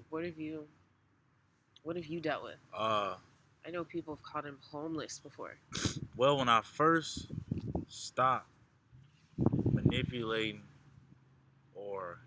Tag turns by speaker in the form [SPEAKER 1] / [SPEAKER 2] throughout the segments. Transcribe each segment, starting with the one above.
[SPEAKER 1] What have you What have you dealt with?
[SPEAKER 2] Uh,
[SPEAKER 1] I know people have called him homeless before.
[SPEAKER 2] well, when I first stopped manipulating or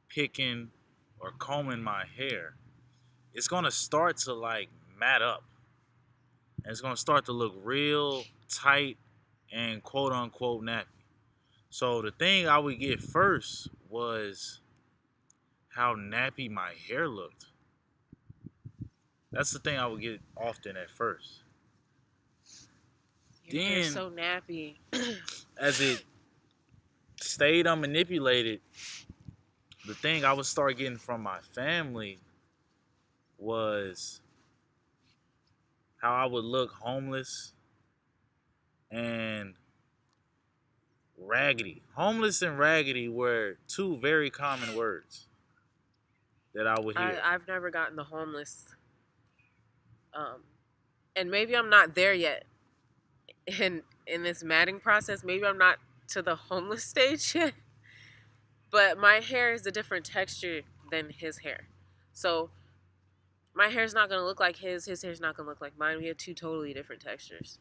[SPEAKER 2] picking or combing my hair, it's gonna start to like mat up. And it's gonna start to look real tight and quote unquote nappy. So the thing I would get first was how nappy my hair looked. That's the thing I would get often at first.
[SPEAKER 1] Your hair's
[SPEAKER 2] Then,
[SPEAKER 1] so nappy.
[SPEAKER 2] as it stayed unmanipulated, the thing I would start getting from my family was how I would look homeless and raggedy. Homeless and raggedy were two very common words that I would hear.
[SPEAKER 1] I've never gotten the homeless, um, and maybe I'm not there yet. In this matting process, maybe I'm not to the homeless stage yet. But my hair is a different texture than his hair, so my hair's not gonna look like his. His hair's not gonna look like mine. We have two totally different textures.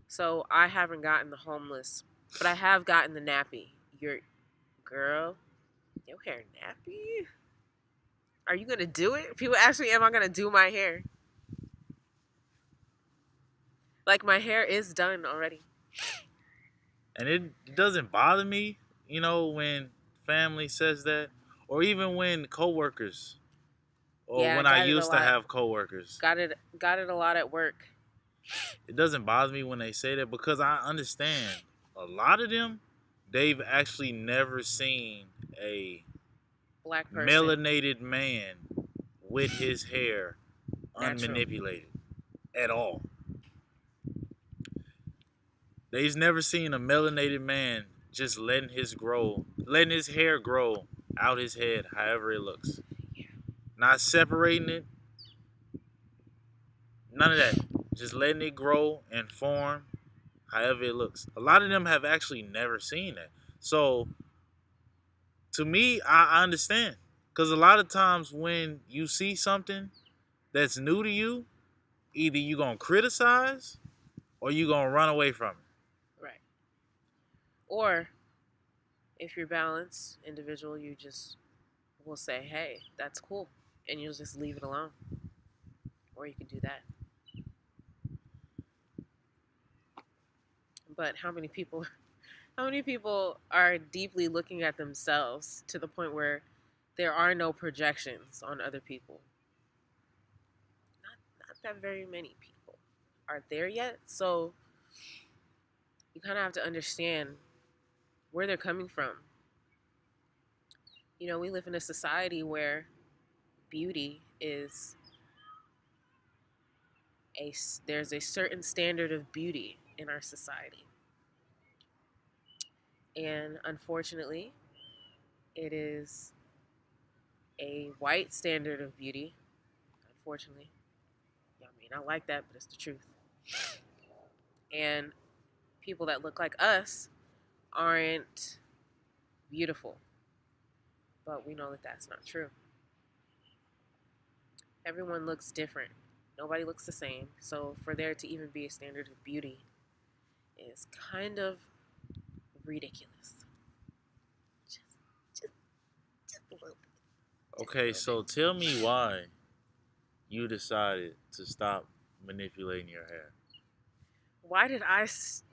[SPEAKER 1] So I haven't gotten the homeless, but I have gotten the nappy. Your girl, your hair nappy? Are you gonna do it? People ask me, am I gonna do my hair? Like my hair is done already.
[SPEAKER 2] And it doesn't bother me, when family says that, or even when coworkers, or
[SPEAKER 1] Yeah,
[SPEAKER 2] when I
[SPEAKER 1] got it a
[SPEAKER 2] used to
[SPEAKER 1] lot.
[SPEAKER 2] have coworkers.
[SPEAKER 1] Got it a lot at work.
[SPEAKER 2] It doesn't bother me when they say that because I understand a lot of them, they've actually never seen a
[SPEAKER 1] Black person,
[SPEAKER 2] melanated man with his hair
[SPEAKER 1] natural.
[SPEAKER 2] unmanipulated at all. They've never seen a melanated man just letting his hair grow out his head, however it looks.
[SPEAKER 1] Yeah.
[SPEAKER 2] Not separating it, none of that. Just letting it grow and form, however it looks. A lot of them have actually never seen that. So to me, I understand. Because a lot of times when you see something that's new to you, either you're going to criticize or you're going to run away from it.
[SPEAKER 1] Right. Or if you're balanced individual, you just will say, "Hey, that's cool," and you'll just leave it alone. Or you could do that. But how many people how many people are deeply looking at themselves to the point where there are no projections on other people? Not that very many people are there yet. So you kind of have to understand where they're coming from. We live in a society where beauty is there's a certain standard of beauty in our society. And unfortunately, it is a white standard of beauty. Unfortunately, y'all may not like that, but it's the truth. And people that look like us aren't beautiful, but we know that that's not true. Everyone looks different. Nobody looks the same. So for there to even be a standard of beauty is kind of ridiculous. Just, just, just a little bit. Just a
[SPEAKER 2] Okay,
[SPEAKER 1] little
[SPEAKER 2] so
[SPEAKER 1] bit.
[SPEAKER 2] tell me why you decided to stop manipulating your hair.
[SPEAKER 1] Why did I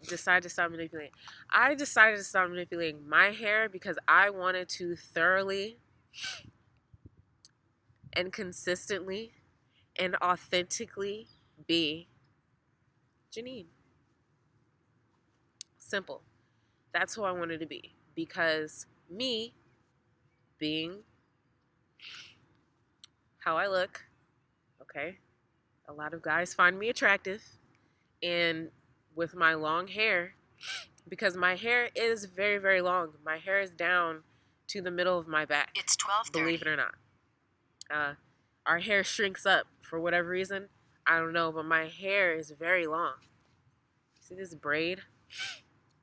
[SPEAKER 1] decide to stop manipulating? I decided to stop manipulating my hair because I wanted to thoroughly and consistently and authentically be Janine. Simple. That's who I wanted to be. Because me being how I look, okay, a lot of guys find me attractive. And with my long hair, because my hair is very, very long, my hair is down to the middle of my back.
[SPEAKER 3] It's 12:30.
[SPEAKER 1] Believe it or not. Our hair shrinks up for whatever reason. I don't know, but my hair is very long. See this braid?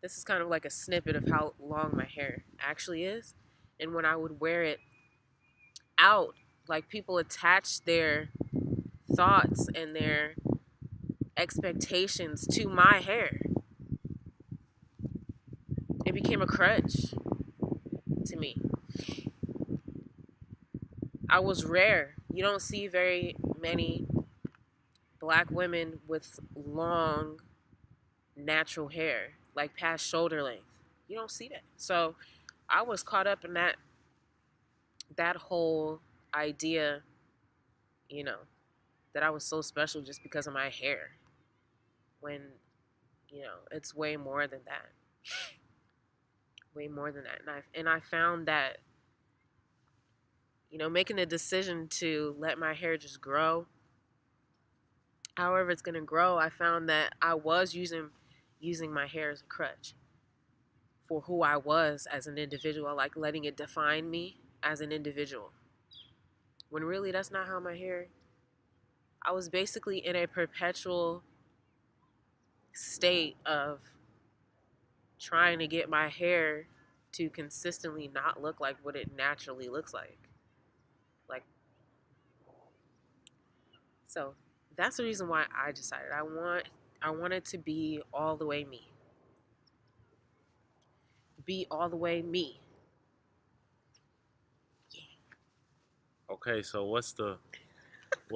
[SPEAKER 1] This is kind of like a snippet of how long my hair actually is. And when I would wear it out, Like people attach their thoughts and their expectations to my hair. It became a crutch to me. I was rare. You don't see very many black women with long natural hair, like past shoulder length. You don't see that. So I was caught up in that whole idea, you know, that I was so special just because of my hair. When, it's way more than that. Way more than that. And I found that, making a decision to let my hair just grow, however it's gonna grow, I found that I was using my hair as a crutch for who I was as an individual, like letting it define me as an individual. When really that's not how my hair. I was basically in a perpetual state of trying to get my hair to consistently not look like what it naturally looks like. Like, so that's the reason why I decided I wanted to be all the way me. Be all the way me.
[SPEAKER 2] Okay, so what's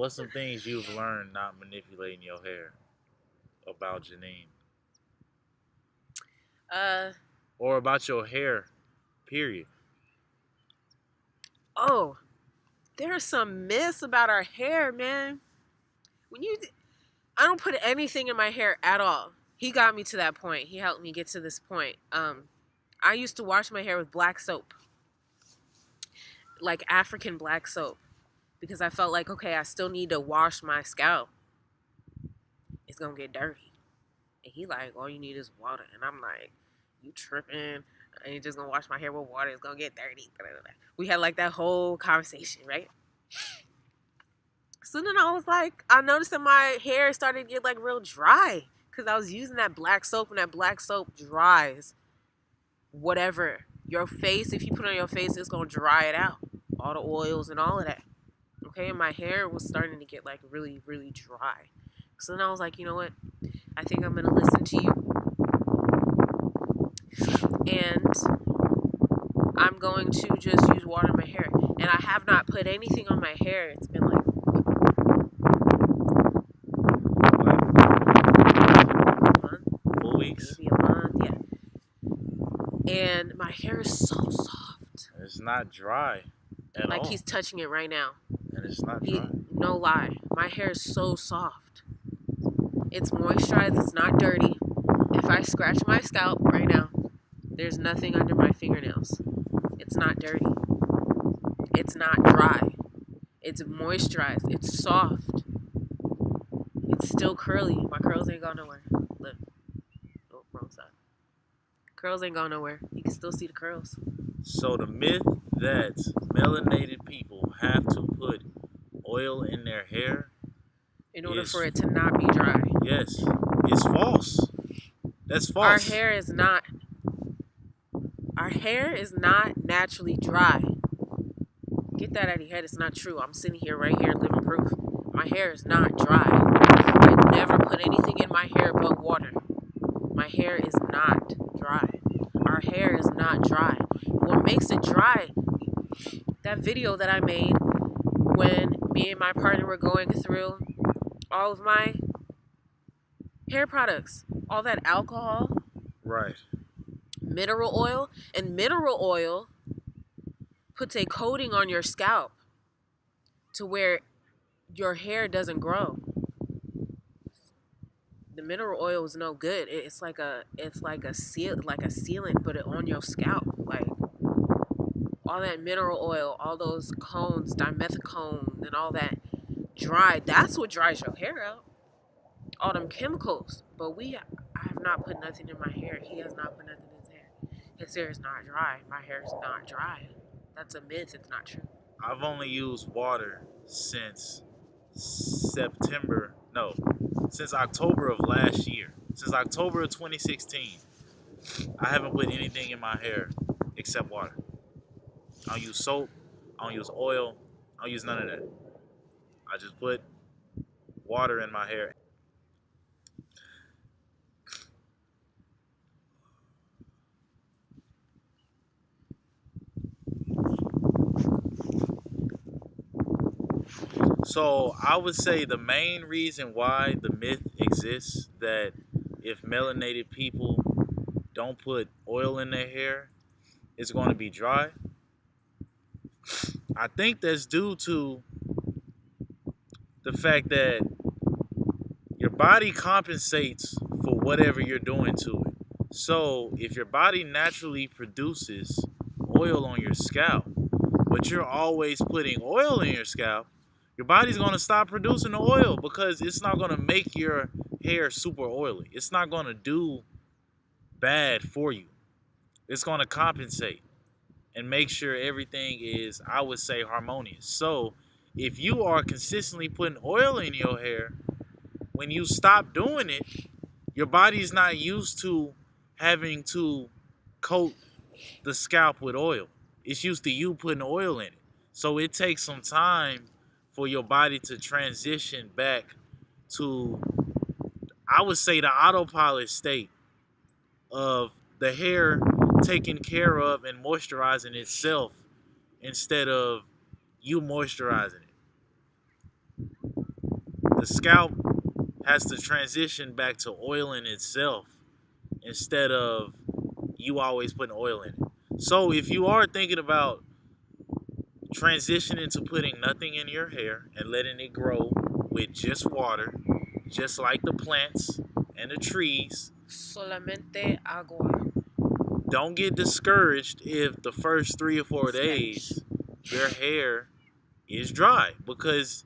[SPEAKER 2] some things you've learned not manipulating your hair about Janine?
[SPEAKER 1] Uh
[SPEAKER 2] Or about your hair, period.
[SPEAKER 1] oh, there are some myths about our hair, man. When you I don't put anything in my hair at all. He got me to that point. He helped me get to this point. I used to wash my hair with black soap, like African black soap, because I felt like, okay, I still need to wash my scalp. It's gonna get dirty. And he like, all you need is water. And I'm like, you tripping? I ain't just gonna wash my hair with water. It's gonna get dirty. We had like that whole conversation, right? So then I was like, I noticed that my hair started to get like real dry because I was using that black soap, and that black soap dries whatever your face. If you put it on your face, it's gonna dry it out, all the oils and all of that. Okay, and my hair was starting to get like really, really dry. So then I was like, you know what? I think I'm gonna listen to you, and I'm going to just use water in my hair. And I have not put anything on my hair. It's been like a month,
[SPEAKER 2] 4 weeks.
[SPEAKER 1] maybe a month, yeah. And my hair is so soft.
[SPEAKER 2] It's not dry at
[SPEAKER 1] Like
[SPEAKER 2] all.
[SPEAKER 1] he's touching it right now.
[SPEAKER 2] And it's not dry.
[SPEAKER 1] No lie. My hair is so soft. It's moisturized. It's not dirty. If I scratch my scalp right now, there's nothing under my fingernails. It's not dirty. It's not dry. It's moisturized. It's soft. It's still curly. My curls ain't gone nowhere. Look. Oh, wrong side. Curls ain't gone nowhere. You can still see the curls.
[SPEAKER 2] So the myth that melanated people have to put oil in their hair
[SPEAKER 1] In order
[SPEAKER 2] is,
[SPEAKER 1] for it to not be dry.
[SPEAKER 2] yes, it's false. That's false.
[SPEAKER 1] Our hair is not naturally dry. Get that out of your head. It's not true. I'm sitting here right here living proof. My hair is not dry. I never put anything in my hair but water. My hair is not dry. Our hair is not dry. What makes it dry? That video that I made when me and my partner were going through all of my hair products, all that alcohol,
[SPEAKER 2] Right.
[SPEAKER 1] mineral oil, and mineral oil puts a coating on your scalp to where your hair doesn't grow. The mineral oil is no good. It's like a sealant, but it on your scalp. Like all that mineral oil, all those cones, dimethicone, and all that dried. That's what dries your hair out. All them chemicals. But I have not put nothing in my hair. He has not put nothing in his hair. His hair is not dry. My hair is not dry. That's a myth. It's not true.
[SPEAKER 2] I've only used water since September. No, since October of last year. Since October of 2016, I haven't put anything in my hair except water. I don't use soap. I don't use oil. I don't use none of that. I just put water in my hair. So I would say the main reason why the myth exists that if melanated people don't put oil in their hair, it's going to be dry. I think that's due to the fact that your body compensates for whatever you're doing to it. So if your body naturally produces oil on your scalp, but you're always putting oil in your scalp, your body's going to stop producing the oil because it's not going to make your hair super oily. It's not going to do bad for you. It's going to compensate and make sure everything is, I would say, harmonious. So if you are consistently putting oil in your hair, when you stop doing it, your body's not used to having to coat the scalp with oil. It's used to you putting oil in it. So it takes some time for your body to transition back to, I would say, the autopilot state of the hair taking care of and moisturizing itself instead of you moisturizing it. The scalp has to transition back to oiling itself instead of you always putting oil in it. So if you are thinking about transitioning to putting nothing in your hair and letting it grow with just water, just like the plants and the trees,
[SPEAKER 1] Solamente agua.
[SPEAKER 2] don't get discouraged if the first 3 or 4 days your hair is dry because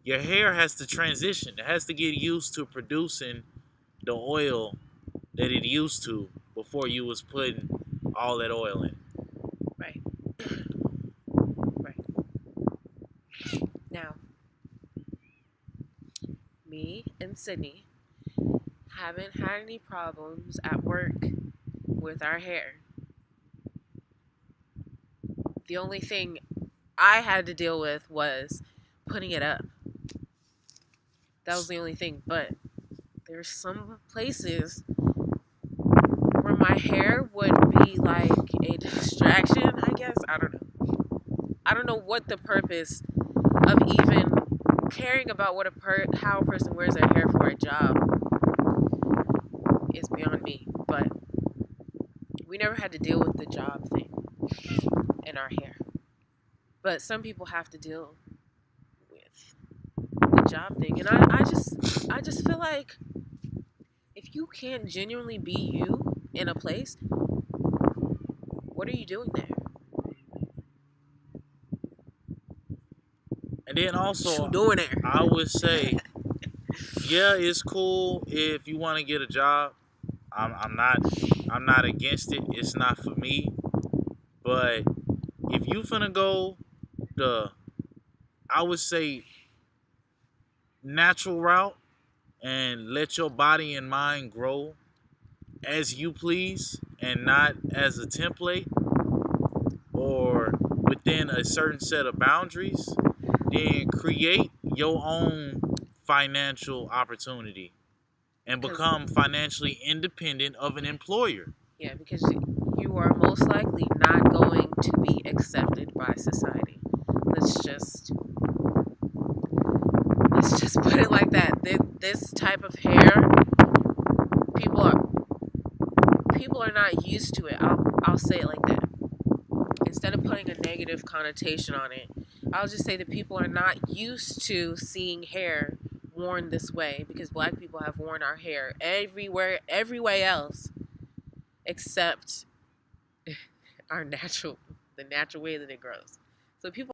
[SPEAKER 2] your hair has to transition. It has to get used to producing the oil that it used to before you was putting all that oil in.
[SPEAKER 1] Right. Right. Now, me and Sydney haven't had any problems at work with our hair. The only thing I had to deal with was putting it up. That was the only thing. But there's some places where my hair would be like a distraction, I guess. I don't know. I don't know what the purpose of even caring about how a person wears their hair for a job is beyond me. But we never had to deal with the job thing in our hair. But some people have to deal with the job thing, and I just feel like if you can't genuinely be you in a place, what are you doing there?
[SPEAKER 2] And then
[SPEAKER 1] What you
[SPEAKER 2] also,
[SPEAKER 1] doing there?
[SPEAKER 2] I would say, yeah, it's cool if you want to get a job. I'm not, I'm not against it. It's not for me. But if you finna go the, I would say, natural route and let your body and mind grow as you please and not as a template or within a certain set of boundaries, then create your own financial opportunity and
[SPEAKER 1] Because
[SPEAKER 2] become financially independent of an employer.
[SPEAKER 1] yeah, because you are most likely not going to be accepted by society. Let's just let's just put it like that. This type of hair, people are people are not used to it. I'll say it like that. Instead of putting a negative connotation on it, I'll just say that people are not used to seeing hair worn this way because black people have worn our hair everywhere else except the natural way that it grows. So people